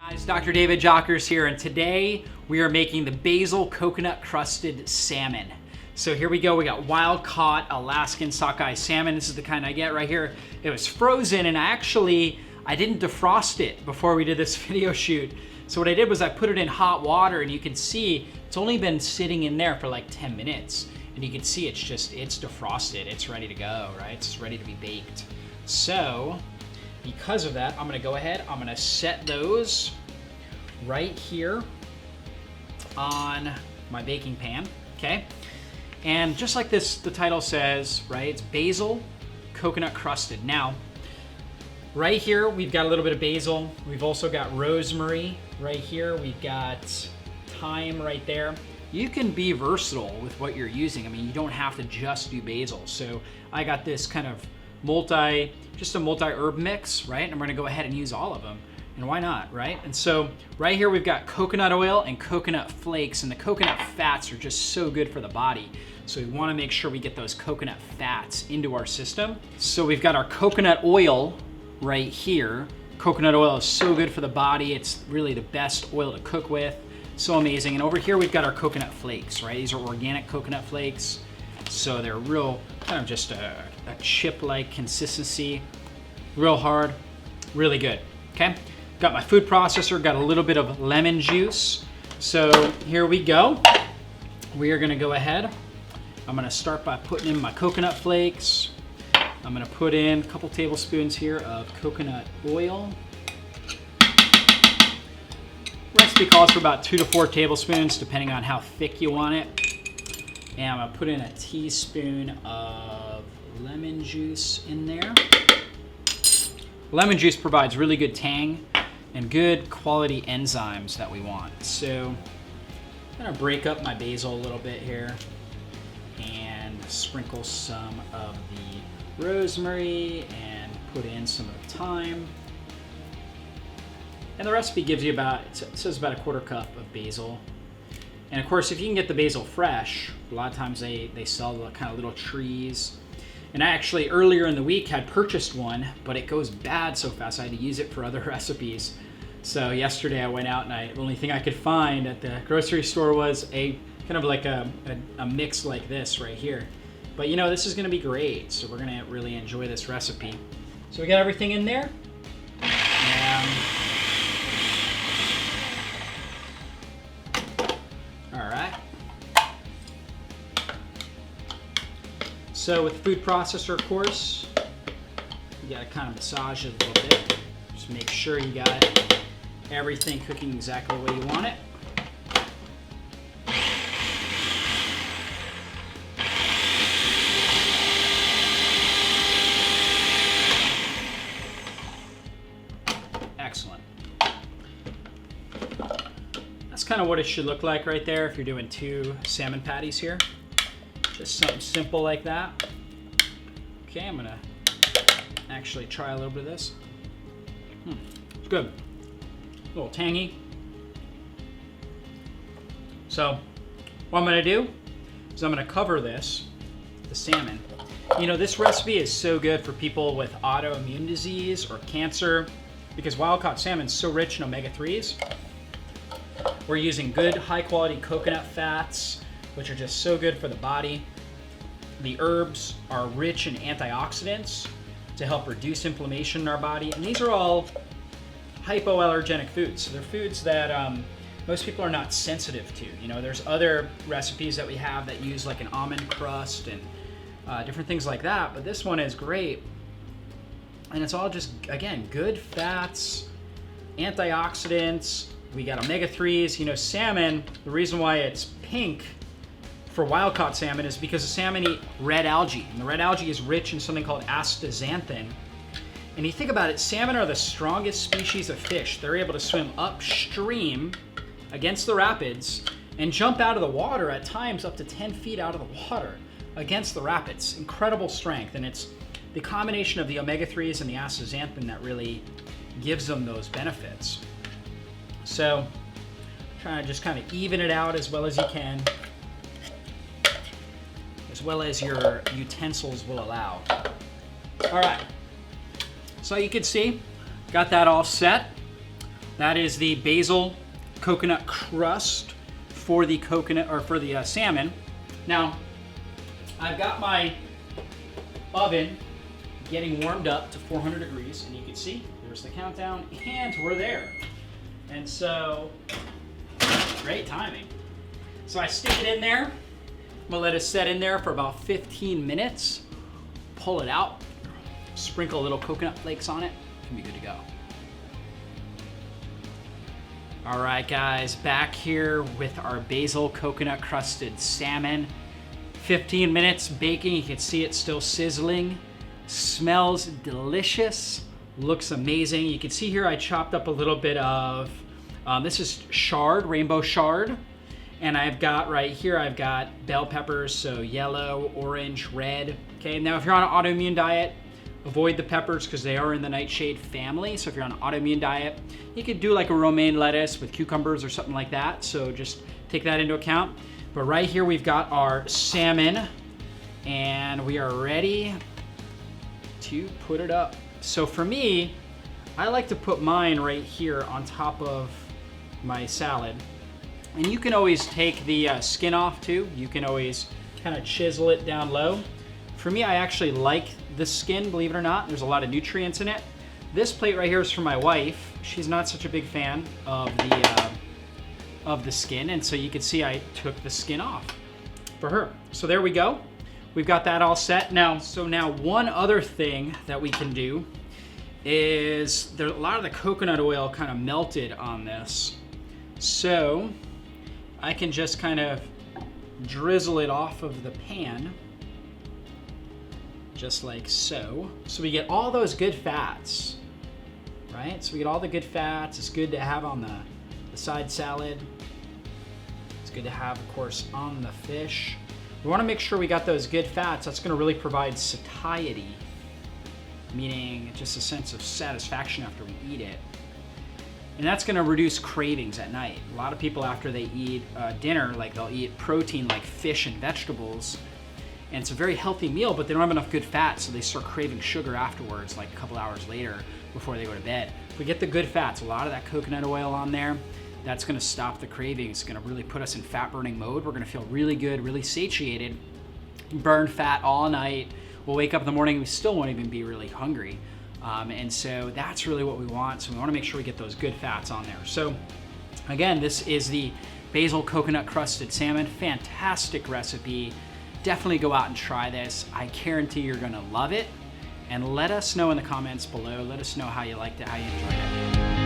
Guys, Dr. David Jockers here, and today we are making the basil coconut crusted salmon. So here we go. We got wild caught Alaskan sockeye salmon. This is the kind I get right here. It was frozen, and I didn't defrost it before we did this video shoot. So what I did was I put it in hot water, and you can see it's only been sitting in there for like 10 minutes. And you can see it's defrosted. It's ready to go, right? It's ready to be baked. So because of that, I'm gonna go ahead, I'm gonna set those right here on my baking pan, okay? And just like this, the title says, right, it's basil coconut crusted. Now, right here, we've got a little bit of basil. We've also got rosemary right here. We've got thyme right there. You can be versatile with what you're using. I mean, you don't have to just do basil. So I got this kind of just a multi-herb mix, right? And I'm gonna go ahead and use all of them. And why not, right? And so right here we've got coconut oil and coconut flakes, and the coconut fats are just so good for the body. So we wanna make sure we get those coconut fats into our system. So we've got our coconut oil right here. Coconut oil is so good for the body. It's really the best oil to cook with. So amazing. And over here we've got our coconut flakes, right? These are organic coconut flakes. So they're real, kind of just a chip-like consistency. Real hard, really good, okay? Got my food processor, got a little bit of lemon juice. So here we go. We are gonna go ahead. I'm gonna start by putting in my coconut flakes. I'm gonna put in a couple tablespoons here of coconut oil. Recipe calls for about 2 to 4 tablespoons, depending on how thick you want it. And I'm gonna put in a teaspoon of lemon juice in there. Lemon juice provides really good tang and good quality enzymes that we want. So I'm gonna break up my basil a little bit here and sprinkle some of the rosemary and put in some of the thyme. And the recipe gives you it says about a 1/4 cup of basil. And of course, if you can get the basil fresh, a lot of times they sell the kind of little trees. And I actually earlier in the week had purchased one, but it goes bad so fast I had to use it for other recipes. So yesterday I went out and the only thing I could find at the grocery store was a kind of like a mix like this right here. But you know, this is gonna be great. So we're gonna really enjoy this recipe. So we got everything in there. All right. So with the food processor, of course, you gotta kind of massage it a little bit. Just make sure you got everything cooking exactly the way you want it. Excellent. That's kind of what it should look like right there if you're doing 2 salmon patties here. Just something simple like that. Okay, I'm gonna actually try a little bit of this. It's good. A little tangy. So what I'm gonna do is I'm gonna cover this, the salmon. You know, this recipe is so good for people with autoimmune disease or cancer because wild-caught salmon is so rich in omega-3s. We're using good, high-quality coconut fats, which are just so good for the body. The herbs are rich in antioxidants to help reduce inflammation in our body. And these are all hypoallergenic foods. So they're foods that most people are not sensitive to. You know, there's other recipes that we have that use like an almond crust and different things like that. But this one is great. And it's all just, again, good fats, antioxidants. We got omega-3s. You know, salmon, the reason why it's pink for wild-caught salmon is because the salmon eat red algae. And the red algae is rich in something called astaxanthin. And you think about it, salmon are the strongest species of fish. They're able to swim upstream against the rapids and jump out of the water at times up to 10 feet out of the water against the rapids. Incredible strength. And it's the combination of the omega-3s and the astaxanthin that really gives them those benefits. So trying to just kind of even it out as well as you can, as well as your utensils will allow. All right, so you can see, got that all set. That is the basil coconut crust for the coconut, or for the salmon. Now, I've got my oven getting warmed up to 400 degrees, and you can see there's the countdown, and we're there. And so, great timing. So I stick it in there. I'm gonna let it set in there for about 15 minutes. Pull it out, sprinkle a little coconut flakes on it, can be good to go. All right, guys, back here with our basil coconut crusted salmon. 15 minutes baking, you can see it's still sizzling. Smells delicious, looks amazing. You can see here I chopped up a little bit of, this is chard, rainbow chard. And I've got right here, I've got bell peppers, so yellow, orange, red. Okay, now if you're on an autoimmune diet, avoid the peppers because they are in the nightshade family. So if you're on an autoimmune diet, you could do like a romaine lettuce with cucumbers or something like that. So just take that into account. But right here we've got our salmon and we are ready to put it up. So for me, I like to put mine right here on top of my salad. And you can always take the skin off too. You can always kind of chisel it down low. For me, I actually like the skin, believe it or not. There's a lot of nutrients in it. This plate right here is for my wife. She's not such a big fan of the skin, and so you can see I took the skin off for her. So there we go. We've got that all set now. So now one other thing that we can do is a lot of the coconut oil kind of melted on this. So I can just kind of drizzle it off of the pan, just like so. So we get all those good fats, right? So we get all the good fats. It's good to have on the side salad. It's good to have, of course, on the fish. We want to make sure we got those good fats. That's going to really provide satiety, meaning just a sense of satisfaction after we eat it. And that's going to reduce cravings at night. A lot of people, after they eat dinner, like they'll eat protein like fish and vegetables, and it's a very healthy meal, but they don't have enough good fats, so they start craving sugar afterwards, like a couple hours later before they go to bed. If we get the good fats, a lot of that coconut oil on there, that's going to stop the cravings. It's going to really put us in fat burning mode. We're going to feel really good, really satiated, burn fat all night. We'll wake up in the morning, we still won't even be really hungry. And so that's really what we want. So we want to make sure we get those good fats on there. So again, this is the basil coconut crusted salmon. Fantastic recipe. Definitely go out and try this. I guarantee you're going to love it. And let us know in the comments below. Let us know how you liked it, how you enjoyed it.